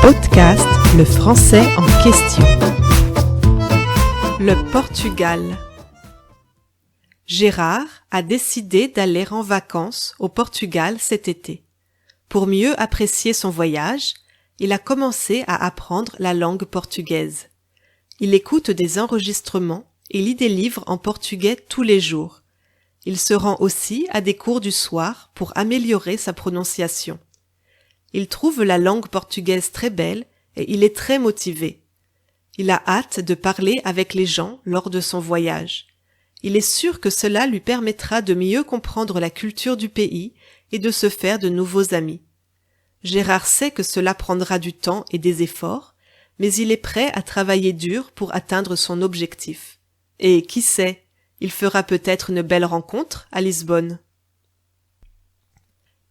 Podcast Le français en question. Le Portugal. Gérard a décidé d'aller en vacances au Portugal cet été. Pour mieux apprécier son voyage, il a commencé à apprendre la langue portugaise. Il écoute des enregistrements et lit des livres en portugais tous les jours. Il se rend aussi à des cours du soir pour améliorer sa prononciation. Il trouve la langue portugaise très belle et il est très motivé. Il a hâte de parler avec les gens lors de son voyage. Il est sûr que cela lui permettra de mieux comprendre la culture du pays et de se faire de nouveaux amis. Gérard sait que cela prendra du temps et des efforts, mais il est prêt à travailler dur pour atteindre son objectif. Et qui sait, il fera peut-être une belle rencontre à Lisbonne.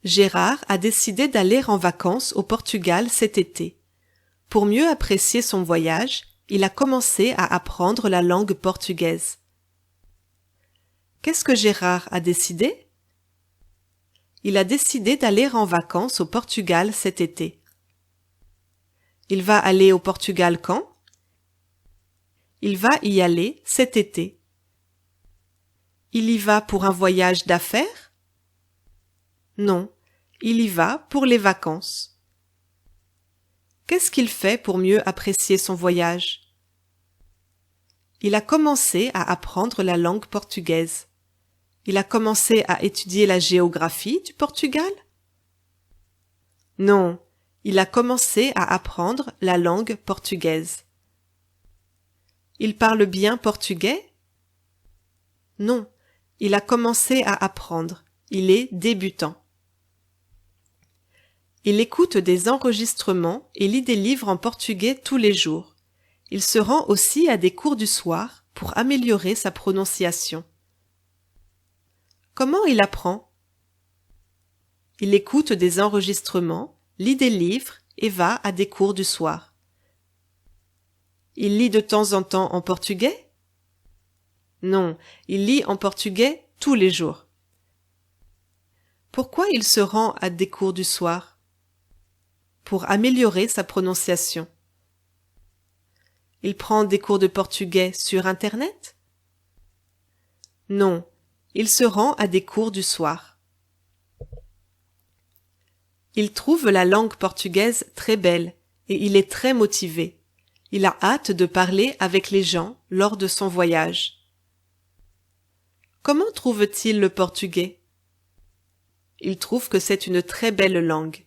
Gérard a décidé d'aller en vacances au Portugal cet été. Pour mieux apprécier son voyage, il a commencé à apprendre la langue portugaise. Qu'est-ce que Gérard a décidé? Il a décidé d'aller en vacances au Portugal cet été. Il va aller au Portugal quand? Il va y aller cet été. Il y va pour un voyage d'affaires? Non, il y va pour les vacances. Qu'est-ce qu'il fait pour mieux apprécier son voyage? Il a commencé à apprendre la langue portugaise. Il a commencé à étudier la géographie du Portugal? Non, il a commencé à apprendre la langue portugaise. Il parle bien portugais? Non, il a commencé à apprendre. Il est débutant. Il écoute des enregistrements et lit des livres en portugais tous les jours. Il se rend aussi à des cours du soir pour améliorer sa prononciation. Comment il apprend? Il écoute des enregistrements, lit des livres et va à des cours du soir. Il lit de temps en temps en portugais? Non, il lit en portugais tous les jours. Pourquoi il se rend à des cours du soir? Pour améliorer sa prononciation. Il prend des cours de portugais sur Internet? Non, il se rend à des cours du soir. Il trouve la langue portugaise très belle et il est très motivé. Il a hâte de parler avec les gens lors de son voyage. Comment trouve-t-il le portugais? Il trouve que c'est une très belle langue.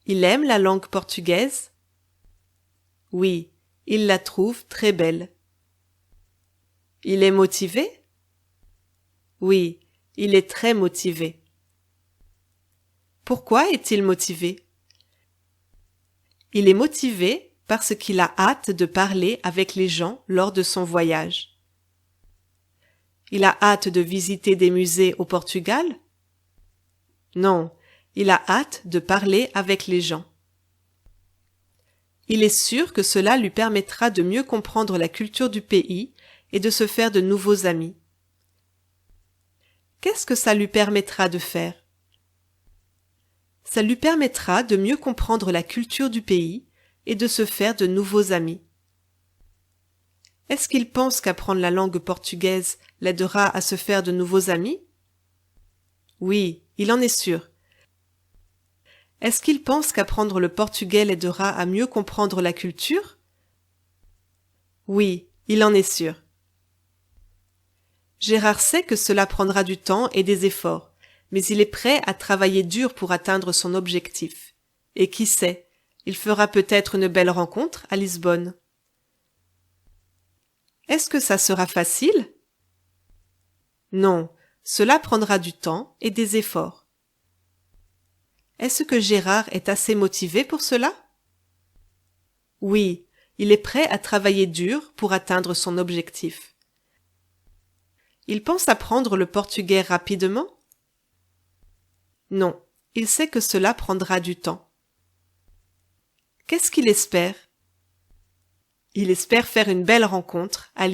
Il aime la langue portugaise? Oui, il la trouve très belle. Il est motivé? Oui, il est très motivé. Pourquoi est-il motivé? Il est motivé parce qu'il a hâte de parler avec les gens lors de son voyage. Il a hâte de visiter des musées au Portugal? Non, il a hâte de parler avec les gens. Il est sûr que cela lui permettra de mieux comprendre la culture du pays et de se faire de nouveaux amis. Qu'est-ce que ça lui permettra de faire? Ça lui permettra de mieux comprendre la culture du pays et de se faire de nouveaux amis. Est-ce qu'il pense qu'apprendre la langue portugaise l'aidera à se faire de nouveaux amis? Oui, il en est sûr. Est-ce qu'il pense qu'apprendre le portugais l'aidera à mieux comprendre la culture? Oui, il en est sûr. Gérard sait que cela prendra du temps et des efforts, mais il est prêt à travailler dur pour atteindre son objectif. Et qui sait, il fera peut-être une belle rencontre à Lisbonne. Est-ce que ça sera facile? Non, cela prendra du temps et des efforts. Est-ce que Gérard est assez motivé pour cela? Oui, il est prêt à travailler dur pour atteindre son objectif. Il pense apprendre le portugais rapidement? Non, il sait que cela prendra du temps. Qu'est-ce qu'il espère? Il espère faire une belle rencontre à